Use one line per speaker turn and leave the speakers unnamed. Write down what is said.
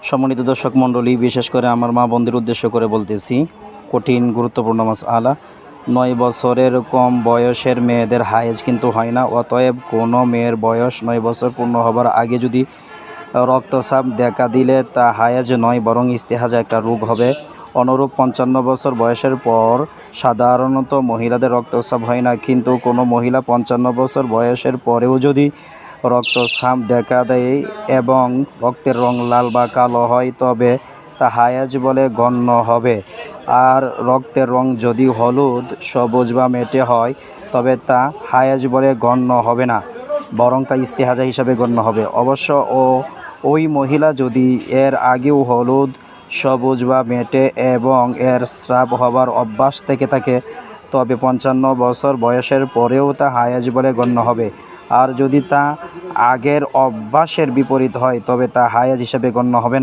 সম্মানিত দর্শক মণ্ডলী, বিশেষ করে আমার মা বোনদের উদ্দেশ্য করে বলতেছি, কঠিন গুরুত্বপূর্ণ মাসআলা। 9 বছরের কম বয়সের মেয়েদের হায়েজ কিন্তু হয় না। অতএব কোনো মেয়ের বয়স 9 বছর পূর্ণ হবার আগে যদি রক্তচাপ দেখা দিলে তা হায়েজ নয়, বরং ইস্তেহাজা একটা রোগ হবে। অনুরূপ 55 বছর বয়সের পর সাধারণত মহিলাদের রক্তচাপ হয় না, কিন্তু কোনো মহিলা 55 বছর বয়সের পরেও যদি রক্তচাপ দেখা দেয় এবং রক্তের রং লাল বা কালো হয়, তবে তা হায়েজ বলে গণ্য হবে। আর রক্তের রং যদি হলুদ, সবুজ বা মেটে হয়, তবে তা হায়েজ বলে গণ্য হবে না, বরং তা ইস্তেহাজা হিসাবে গণ্য হবে। অবশ্য ওই মহিলা যদি এর আগেও হলুদ, সবুজ বা মেটে এবং এর স্রাব হবার অভ্যাস থেকে থাকে, তবে 55 বছর বয়সের পরেও তা হায়েজ বলে গণ্য হবে। আর যদি তা আগের অভ্যাসের বিপরীত হয়, তবে তা হায়েজ হিসাবে গণ্য হবে না।